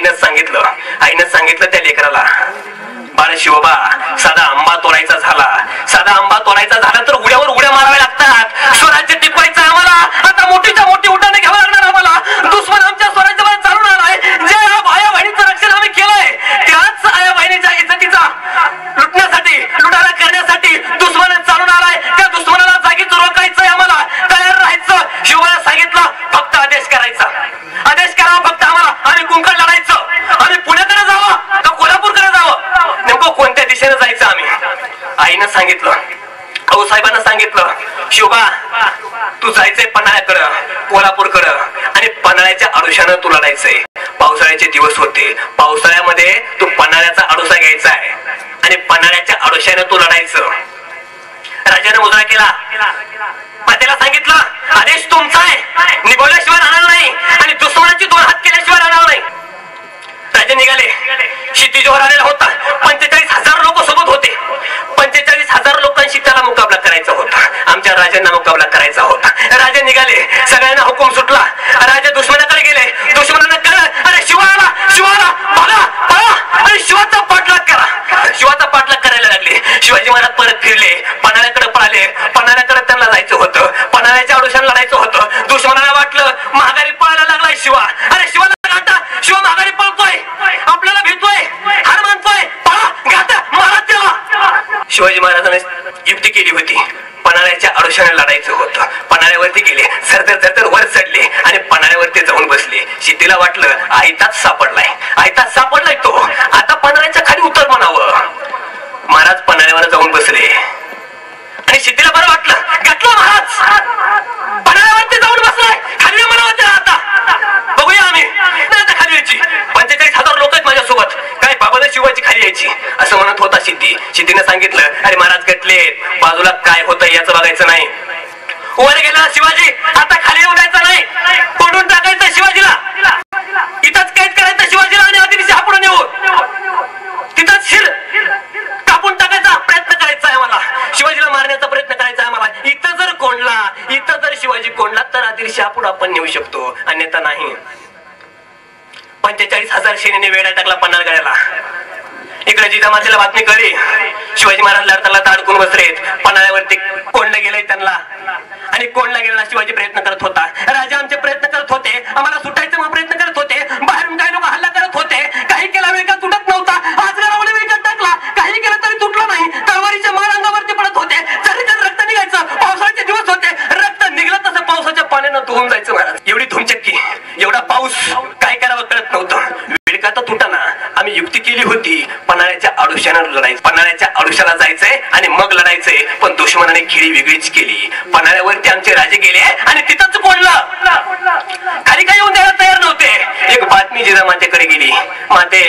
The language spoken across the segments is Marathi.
आईनं सांगितलं त्या लेकराला, बाळ शिवबा, साधा आंबा तोडायचा झाला तर उड्यावर उड्या माराव्या लागतात. स्वराज्य टिकवायचं आम्हाला. आता मोठीच्या मोठी उड्डाणे घ्यावं लागणार आम्हाला. दुश्मन आमच्या स्वराज्यावर चालून आलाय. जे आया बहिणीचं रक्षण आम्ही केलंय त्याच आया बहिणीच्या इज्जतीचा लुटारा करण्यासाठी दुश्मन चालून आलाय. त्या दुश्मनाला जागीच रोखायचंय आम्हाला. तयार राहायचं. शिवाला सांगितलं फक्त आदेश करायचा. आदेश करावा फक्त आम्हाला. आम्ही कुंकण लढायचं. आम्ही पुण्याकडे जावं का कोल्हापूरकडे जावं, नेमकं कोणत्या दिशेने जायचं आम्ही. आईनं सांगितलं, आऊसाहेबांना सांगितलं, शिवबा तू जायचंय पन्हाळ्याकडं, कोल्हापूरकडं, आणि पन्हाळ्याच्या आडुशानं तू लढायचंय. पावसाळ्याचे दिवस होते. पावसाळ्यामध्ये तू पन्हाळ्याचा आडुसा घ्यायचा आहे आणि पन्हाळ्याच्या आडुशानं तू लढायचं. राजाने मुजरा केला. मातेला सांगितलं आदेश तुमचा आहे, निभवल्याशिवाय राहणार नाही आणि दुश्मनाची 2 हात केल्याशिवाय राहणार नाही. राजे निघाले. शिती जोहर आलेला होता. 45,000 लोक सोबत होते. 45,000 लोकांशी त्याला मुकाबला करायचा होता. आमच्या राजांना मुकाबला करायचा होता. राजे निघाले. सगळ्यांना हुकूम सुटला. राजे दुश्मनाकडे गेले. दुश्मनानं कळलं अरे शिवाला बघा पळा आणि शिवाचा पाठलाग करा. शिवाचा पाठलाग करायला लागले. शिवाजी महाराज परत फिरले. पन्हाळ्याकडे पळाले. पन्हाळ्याकडे त्यांना जायचं होतं. पन्हाळ्याच्या आडुशानं लढायचं होतं. दुश्मनाला वाटलं माघारी पळायला लागलाय शिवा. अरे शिवाला गाठा. शिवा माघारी पळतोय, आपल्याला भेटतोय, हार मानतोय, पळा गाठा मारा त्याला. शिवाजी महाराजांनी युक्ती केली होती. पन्हाळ्याच्या आडुशाने लढायचं होतं. पन्हाळ्यावरती गेले. सरतर वर चढले आणि पन्हाळ्यावरती जाऊन बसले. शितीला वाटलं आयताच सापडलाय तो. आता पन्हाळ्याच्या खाली उतर म्हणावं. महाराज पन्हाळ्यावर जाऊन बसले आणि शितीला बरं वाटलं. घातलं महाराज पन्हाळ्यावरती जाऊन बसलाय. खाली म्हणावं त्याला. आता बघूया आम्ही आता खाली यायची. 45,000 लोक आहेत माझ्यासोबत. काय बाबाला शिवायची खाली यायची असं म्हणत होता शिती. शितीने सांगितलं अरे महाराज गटलेत, बाजूला काय होतं याचं बघायचं नाही. वर गेला शिवाजी. आता खाली येऊ द्यायचं नाही. पडून टाकायचं शिवाजीला. इथंच कैद करायचं शिवाजीला आणि आदिवासी हापडून येऊ. तिथंच शिर कापून टाकायचा प्रयत्न करायचा आहे मला. शिवाजीला मारण्याचा प्रयत्न करायचा आहे मला. इथं जर शिवाजी कोंडला तर आदिवासी हापड आपण नेऊ शकतो, अन्यथा नाही. 45,000 सैन्याने वेढा टाकला पन्हाळगडाला. इकडे जिजामातेला बातमी कळली. शिवाजी महाराज लढताना अडकून बसलेत. पन्हाळ्यावरती कोंडलं गेलंय त्यांना आणि कोंडला गेलेला शिवाजी प्रयत्न करत होता. राजा आमचे प्रयत्न करत होते. आम्हाला सुटायचं मग प्रयत्न करत होते. बाहेरून काही लोक हल्ला करत होते. काही केला वेळ का तुटत नव्हता. आज गडावर वेळ टाकला. काही केलं तरी तुटलं नाही. तलवारीच्या मार अंगावरती पडत होते. जरी रक्त निघायचं. पावसाळ्याचे दिवस होते. रक्त निघलं तसं पावसाच्या पाण्यानं धुवून जायचं महाराज. एवढी धुमचक्की, एवढा पाऊस, काय करावं कळत नव्हतं. वेळ का तर तुटाना. आम्ही युक्ती केली होती पन्हाळ्याच्या आडुशानं लढायचं. पन्हाळ्याच्या आडुशाला जायचंय आणि मग लढायचंय. पण दुश्मनाने खिळी वेगळीच केली. पन्हाळ्यावरती आमचे राजे गेले आणि तिथंच कोंडलं. खाली काय येऊन द्यायला तयार नव्हते. एक बातमी जिजामातेकडे गेली. माते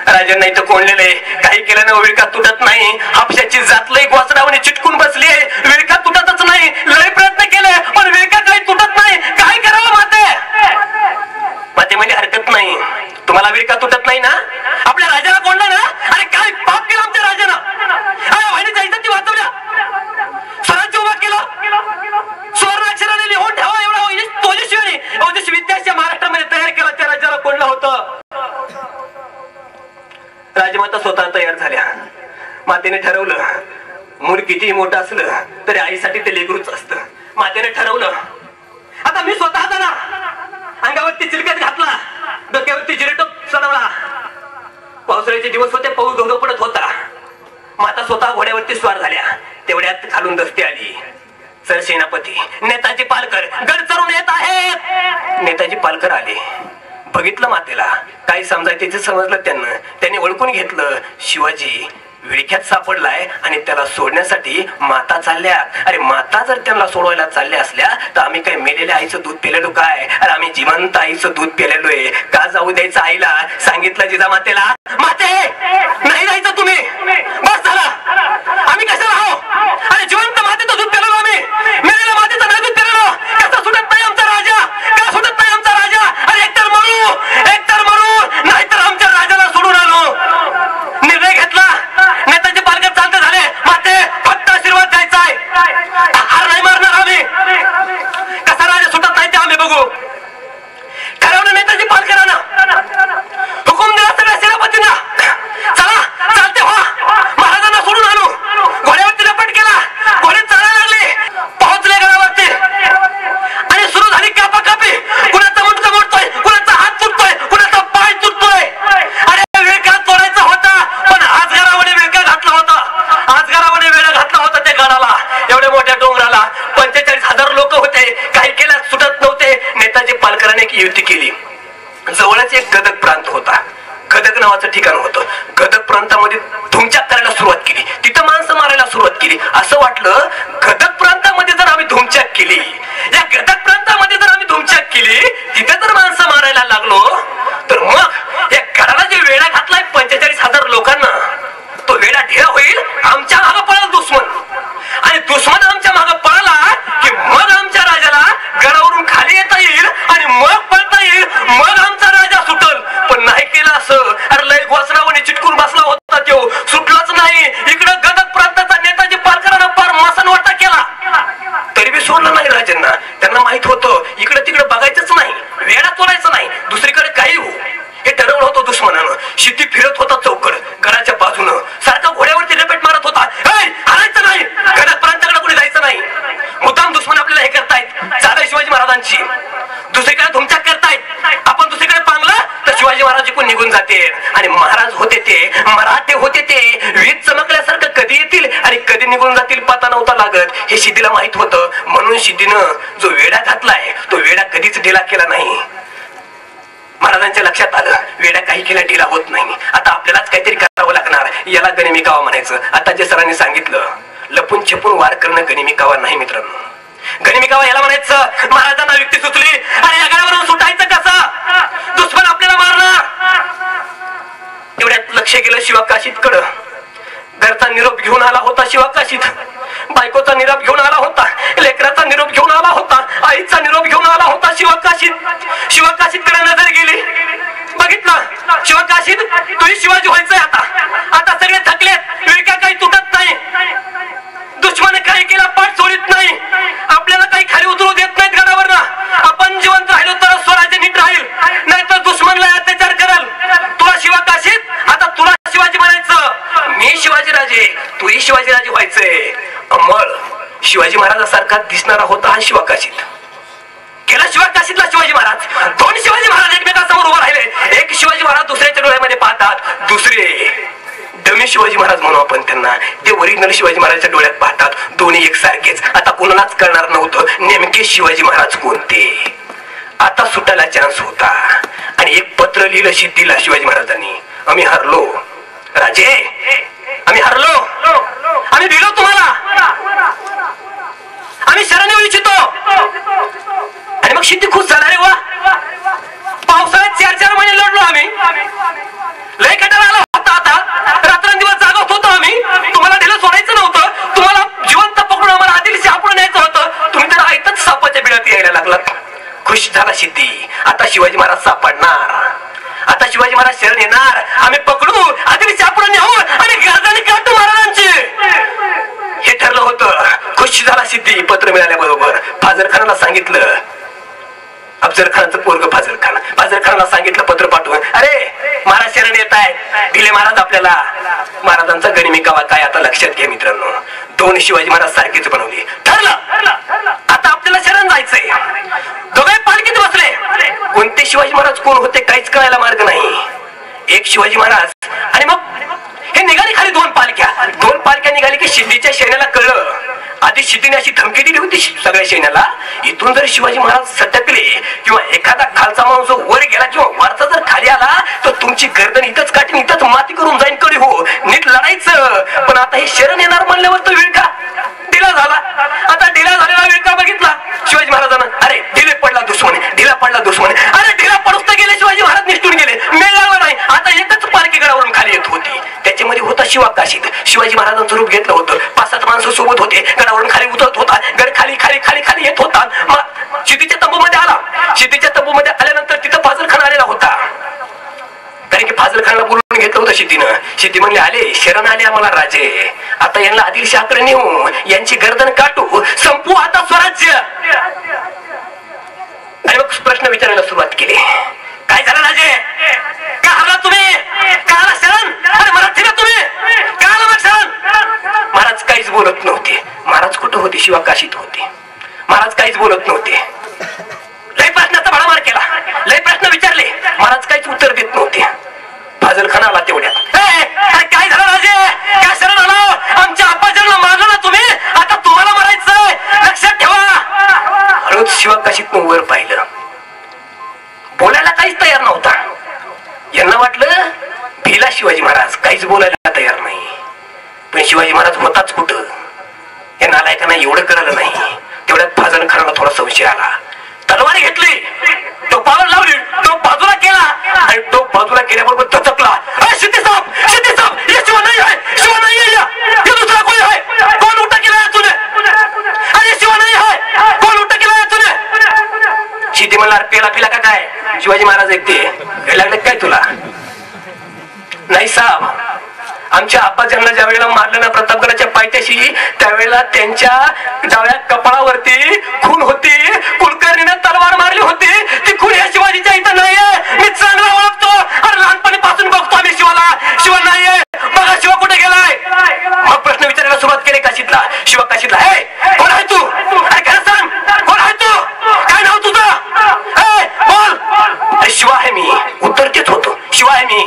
राजांना इथं कोंडलेले. काही केलं ना विळका तुटत नाही. हापशाची जातलंय गोचडावणे चिटकून बसली. विळका तुटतच नाही. लय प्रयत्न केले पण विळका काही तुटत नाही. काय करावं माते? माते म्हणजे हरकत नाही. तुम्हाला विळका तुटत नाही ना. आपल्या राजाला कोंडलं ना. अरे काय पाप केलं आमच्या राजानं. बहिणीच्या इज्जती वाचवल्या. स्वराज्य उभा केलं. स्वर्ण अक्षराने लिहून ठेवा एवढा ओजस्वी विद्यार्थी महाराष्ट्रामध्ये तयार केला. त्या राज्याला कोंडलं होतं. राजमाता स्वतः तयार झाल्या. मातेने ठरवलं मूल कितीही मोठं असलं तरी आईसाठी ते लेकरूच असतं. मातेने ठरवलं आता मी स्वतः जाणार. अंगावरती चिलकत घातला. डोक्यावरती जिरेटोप चढवला. पावसाळ्याचे दिवस होते. पाऊस धोधो पडत होता. माता स्वतः घोड्यावरती स्वार झाल्या. तेवढ्यात खालून दस्ती आली. सर सेनापती नेताजी पालकर गड चढून येत आहेत. नेताजी पालकर आले. बघितलं मातेला. काय समजायचं समजलं त्यांना. त्यांनी ओळखून घेतलं शिवाजी विळख्यात सापडलाय आणि त्याला सोडण्यासाठी माता चालल्या. अरे माता जर त्यांना सोडवायला चालल्या असल्या तर आम्ही काय मेलेल्या आईचं दूध पिलेलो काय? अरे आम्ही जिवंत आईचं दूध पिलेलोय. का जाऊ द्यायचं आईला? सांगितलं जिजामातेला माते नाही जायचं तुम्ही. बस झाला. आम्ही कशाला आहो? अरे जिवंत मातेचं दूध पिलेलो आम्ही. मेलेल्या मातेचं नाही दूध पिलेलो. कसा सुटत नाही आमचा राजा? का सुटत नाही आमचा राजा? अरे एकतर मरू नाहीतर आमच्या राजाला सोडून आलो. निर्णय घेतला. नेताजी पालकर चालते झाले. माते फक्त आशीर्वाद द्यायचा आहे. हार नाही मारणार आम्ही. कसा राजा सुटत नाही ते आम्ही बघू. ठरवलं नेताजी पालकरांना. नावाचे एक गदग प्रांत होता. गदग नावाचं ठिकाण होतं. गदग प्रांतामध्ये धुमचाक करायला सुरुवात केली. तिथं माणसं मारायला सुरुवात केली. असं वाटलं गदग प्रांतामध्ये जर आम्ही धुमचाक केली, या गदग प्रांतामध्ये जर आम्ही धुमचाक केली, तिथे जर माणसं मारायला लागलो, तर मग या गडाला जे वेढा घातलाय 45,000 लोकांना, तो वेढा ढेरा होईल. आमच्या मागं पळाल दुश्मन, आणि दुश्मन आमच्या मागं पळाला की मग आमच्या राजाला गडावरून खाली येता येईल आणि मग पळता येईल, मग आमचा राजा सुटल. पण नाही केलं असं. अरे लय घोसरावणी चिटकून बसला होता तो, सुटलाच नाही. इकडं गदग प्रांताचा नेताजी पारकरांना पार मसनवटा केला, तरी बी सोडलं नाही राजांना. त्यांना माहित होतं इकडे तिकडे बघायचंच नाही, वेडा तोडायचा नाही, दुसरीकडे काही हो हे ठरवलं होतं दुश्मनानं. शिट्टी फिरत होता चौकड गडाच्या बाजूनं, सारखा घोड्यावरती रेपेट मारत होता. हरायचं नाही, गडा प्रांताकडे कोणी जायचं नाही. मुद्दाम दुश्मन आपल्याला हे करतायत, चालय शिवाजी महाराजांची. दुसरीकडे धुमचाक करतायत, आपण दुसरीकडे पांगलं तर शिवाजी महाराज कोण निघून जाते. आणि महाराज होते ते, मराठे होते ते, वीज चमकल्यासारखं कधी येतील आणि कधी निघून जातील पता नव्हता लागत. हे शिदीला माहित होतं. म्हणून शिदीनं जो वेडा घातलाय तो वेडा कधीच ढिला केला नाही. महाराजांच्या लक्षात आलं वेडा काही केला ढिला होत नाही, आता आपल्यालाच काहीतरी करावं लागणार. याला गनिमी कावा म्हणायचं. आता जे सरांनी सांगितलं, लपून छपून वार करणं गनिमी कावा नाही मित्रांनो. गनिमी कावा याला म्हणायचं. महाराजांना युक्ती सुचली, अरे या गडावरून सुटायचं कसं, दुश्मन आपल्याला मारणार. एवढ्यात लक्ष गेलं शिवाकाशीतकडं. घरचा निरोप घेऊन आला होता शिवाकाशीत, बायकोचा निरोप घेऊन आला होता, लेकराचा निरोप घेऊन आला होता, आईचा निरोप घेऊन आला होता शिवाकाशीत. शिवाकाशीतकडे नजर गेली, बघितलं शिवाकाशीत तुही शिवाजी व्हायचंय. आता सगळे थकलेत, विळका काही तुटत नाही, दुश्मन काही केला पाठ सोडित नाही, आपल्याला काही खाली उतरू देत नाहीत गडावर ना. आपण जिवंत राहिलो तर स्वराज्य नीट राहील, नाहीतर दुश्मनला अत्याचार कराल. तुला शिवाकाशीत आता तुला शिवाजी म्हणायचं, मी शिवाजी राजे, तुही शिवाजी राजे व्हायचंय. अमळ शिवाजी महाराजासारखा दिसणारा होता हा शिवाकाशीत. गेला शिवाकाशीतला शिवाजी महाराज. दोन शिवाजी महाराज एकमेकांसमोर उभे राहिले. एक शिवाजी महाराज दुसऱ्याच्या डोळ्यामध्ये पाहतात, दुसरे डमी शिवाजी महाराज म्हणू आपण त्यांना, ते ओरिजिनल शिवाजी महाराजांच्या डोळ्यात पाहतात. दोन्ही एकसारखेच. आता कोणालाच कळणार नव्हतं नेमके शिवाजी महाराज कोणते. आता सुटायला चान्स होता आणि एक पत्र लिहिलं शिद्दीला शिवाजी महाराजांनी, आम्ही हरलो राजे, आम्ही हरलो, आम्ही दिलो तुम्हाला, आम्ही शरण येऊ इच्छितो. आणि मग शिद्दी खुश झाला. रे वा, पावसाळ्यात 4-4 महिने लढलो आम्ही, लय कटाळा आला होता. आता रात्रंदिवस जागत होतो आम्ही, तुम्हाला ढिलं सोडायचं नव्हतं, तुम्हाला जिवंत पकडून आम्हाला आदिलशाह पुढे न्यायचं होतं, तुम्ही तर ऐकतच सापाच्या बिळात यायला लागलात. खुश झाला शिद्दी. आता शिवाजी महाराज सापडणार, आता शिवाजी महाराज शरण येणार, आम्ही पकडू, आदिलशाह पुढे न्यावू आणि गर्दनी काढू महाराजांची. हे ठरलं होतं. खुश झाला सिद्धी. पत्र मिळाल्याबरोबर फाजल खानाला सांगितलं, अफजल खानाचं पोरग फाजल खान, फाजल खानाला सांगितलं पत्र पाठवून, अरे महाराज शरण येत आहेत, दिले महाराज आपल्याला. महाराजांचा गनिमी कावा काय आता लक्षात घ्या मित्रांनो. दोन शिवाजी महाराज सारखीच बनवली. ठरलं आता आपल्याला शरण जायचंय. दोघे पालखीत बसले. कोणते शिवाजी महाराज कोण होते काहीच कळायला मार्ग नाही. एक शिवाजी महाराज आणि मग हे निघाली खाली 2 पालख्या. 2 पालख्या निघाली की शिद्दीच्या सैन्याला कळलं. आधी शिद्दीने अशी धमकी दिली होती सगळ्या सैन्याला, इथून जर शिवाजी महाराज सटकले किंवा एखादा खालचा माणूस वर गेला किंवा वरचा जर खाली आला तर तुमची गर्दन इथंच काढून इथंच माती करून जाईन कडी हो, नीट लढायचं. पण आता हे शरण येणार म्हणल्यावर तो विळखा ढिला झाला. आता ढिला झालेला विळखा बघितला शिवाजी महाराजांना, अरे ढिले पडला दुश्मन, ढिला पडला दुश्मन. अरे ढिला पडूच तर गेले शिवाजी महाराज, निष्ठून गेले, मिळालं नाही. आता एकच पालखी गडावरून खाली येत होती, त्याच्यामध्ये होता शिवाकाशीत. शिवाजी महाराजांचं रूप घेतलं होतं. 5-7 माणसं सोबत होते. गडावरून खाली उतरत होता, गड खाली खाली खाली खाली येत होता. मग शिदीच्या तंबूमध्ये आला. शिदीच्या तंबूमध्ये आल्यानंतर तिथं फाजल खान आलेला होता. कारण की फाजल खानला बोलून घेतलं होतं शिदीनं. शिदी म्हणले, आले शरण आले आम्हाला राजे, आता यांना आदिलशाहकडे नेऊ, यांची गर्दन काटू, संपू आता स्वराज्य. आणि मग प्रश्न विचारायला सुरुवात केली, काय झालं राजे, का हरला तुम्ही, का आला शरण, अरे मराठीला तुम्ही का आला मग शरण. महाराज काहीच बोलत नव्हते. महाराज कुठं होते, शिवाकाशीत होते. महाराज काहीच बोलत नव्हते. लय प्रश्नाचा भाडामार केला, लय प्रश्न विचारले, महाराज काहीच उत्तर देत नव्हते. फाजल खान आला तेवढ्यात, काय झालं राजे, काय शरण आलो, आमच्या आप्पाजींना मारलं ना तुम्ही, आता तुम्हाला मारायचंय, लक्षात ठेवा. हळूच शिवाकाशीत वर पाहिलं, बोलायला काहीच तयार नव्हता. शिवाजी महाराज काहीच बोलायला तयार नाही. पण शिवाजी महाराज होताच कुठं या नालायकांना एवढं कळलं नाही. तेवढ्यात फाजल खानाला थोडा संशय आला. तलवार घेतली, टोपावर लावली, टोप बाजूला केला आणि टोप बाजूला केल्याबरोबर दचकला. शिंदे साहेब, शिंदे साहेब, हे शिवा नाही आहे, शिवा नाही आहे, हे दुसरा कोणी आहे? कोण उठा केला तुने? अरे शिवा नाही आहे, कोण उठा केला तुने? शिंदे म्हणला पेला पिला का काय? शिवाजी महाराज ऐकते हे लागले काय तुला? नाही साहेब, आमच्या आप्पाजांना ज्या वेळेला मारलं ना प्रतापगडाच्या पायथ्याशी त्यावेळेला त्यांच्या डाव्या कपाळावरती खून होती. कुलकर्णीने तलवार मारली होती. ती खून या शिवाजीच्या इथं नाहीये. मी चांगला ओळखतो आणि लहानपणीपासून बघतो आम्ही शिवाला. शिवा नाहीये, बघा शिवा कुठे गेलाय? मग प्रश्न विचारायला सुरुवात केली काशीतला. शिवा काशीतला, हे कोण आहे तू? खरं सांग, कोण आहे तू? काय नाव तुझं? बोल. अरे शिवा आहे मी. उत्तर तेच होतं, शिवा आहे मी.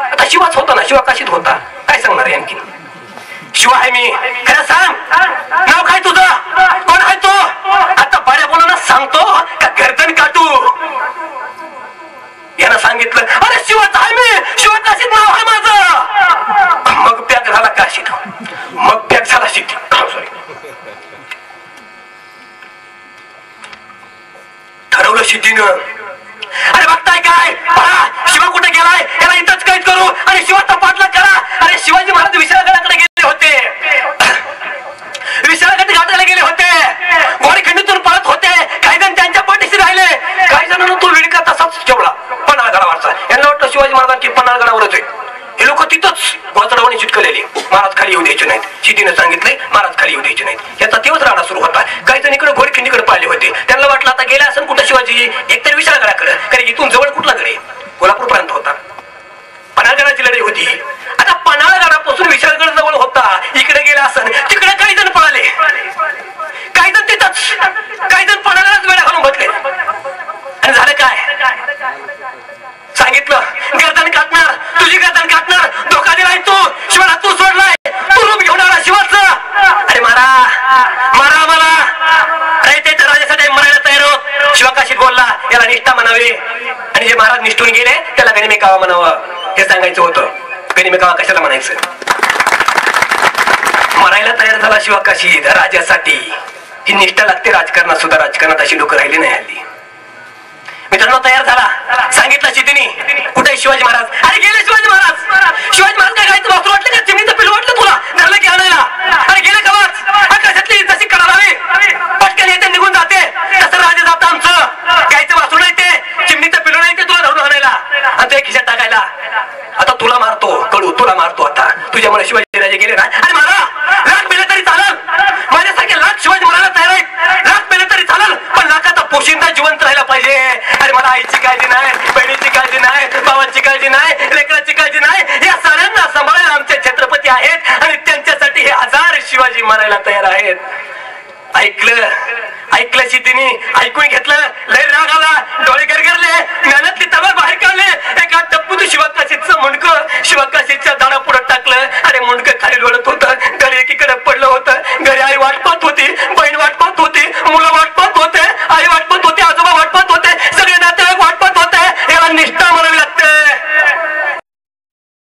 आता शिवाच होता ना, शिवा काशीत होता. काय सांगणार आहे आणखी? शिवा आहे मी. खरं सांग, नाव काय तुझं? कोण आहे तू? आता बड्या बोलांना सांगतो का गर्दन काटू? यानं सांगितलं, अरे शिवाच आहे मी, शिवा काशीत नाव आहे माझं. मग पॅक झाला काशीत, मग पॅक झाला सिटी. सॉरी, ठरवलं सिटीनं. अरे बघताय काय, शिवा कुठे गेलाय? याला इथंच कैद करू आणि शिवा तपासला करा. अरे शिवाजी महाराज विशाळगडाकडे गेले होते, विशाळगड घाटाला गेले होते, घोडखंडीतून पळत होते. काही जण त्यांच्या पाठीशी राहिले, काही जणांना तो विडका तसाच ठेवला पन्हाळगडावरचा. यांना वाटतं शिवाजी महाराजांची पन्हाळगडावरच आहे. हे लोक तिथंच गोचडावणी चिटकलेली. महाराज खाली येऊ द्यायचे नाहीत. शिटीने सांगितले महाराज खाली येऊ द्यायचे नाहीत. याचा तेव्हाच राडा सुरू होता. काही जण इकडे घोडखिंडीकडे पाहिले होते. त्यांना वाटलं आता गेला असं कुठं शिवाजी, एकतर विशाळगडाकडे, कारण इथून जवळ कुठला कडे कोल्हापूर पर्यंत होता. पन्हाळगडाची लढाई होती. आता पन्हाळगडापासून विशाळगड जवळ होता. इकडे गेला असं, तिकडे काही जण पळाले, काही जण तिथंच, काही जण पन्हाळगडाच वेळा घालून बसले. आणि झालं काय? सांगितलं गर्दन काटणार, तुझी गर्दन काटणार. धोका दिलाय तू, शिवाला तू सोडलाय, तू रूप घेऊन आला शिवाचं. अरे मारा मारा मला. अरे ते तर राजासाठी मरायला तयार होत. शिवा काशीत बोलला, याला निष्ठा म्हणावी आणि जे महाराज निष्ठून गेले त्याला गनिमेकावा म्हणावं. हे सांगायचं होतं. गनिमेकावा कशाला म्हणायचं? मरायला तयार झाला शिवा काशीत राजासाठी. ही निष्ठा लागते राजकारणात सुद्धा. राजकारणात अशी लोक राहिली नाही हल्ली. मित्रांनो तयार झाला, सांगितलं शितीने कुठे शिवाजी महाराज. अरे गेले शिवाजी महाराज. शिवाजी महाराज काय गायचं वासरू वाटलं का? चिमणीचं पिल्लू वाटलं तुला? झालं की आणायला? अरे गेले कवाच. आकाशातली जशी कळावी पटकन येते निघून जाते तसं राजा जातं आमचं. गायचं वासरू नाही ते, चिमणीचं पिल्लू नाही ते तुला धरून आणायला आणि ते खिशात टाकायला. आता तुला मारतो कडू, तुला मारतो आता. तुझ्यामुळे शिवाजी राजे गेले ना. अरे मारा, लाख मेले तरी चालेल. माझ्यासारखे लाख शिवाजी मारायला तयार आहेत. लाख मेले तरी चालेल, पण लाखाचा पोशिंदा जिवंत राहायला पाहिजे. अरे मला आईची काळजी नाही, बहिणीची काळजी नाही, भावाची काळजी नाही, लेकराची काळजी नाही. या साऱ्यांना सांभाळायला आमचे छत्रपती आहेत आणि त्यांच्यासाठी हे हजार शिवाजी मारायला तयार आहेत. ऐकलं ऐकलं शितीने, ऐकून घेतलं. लय राग आला, डोळे गरगरले.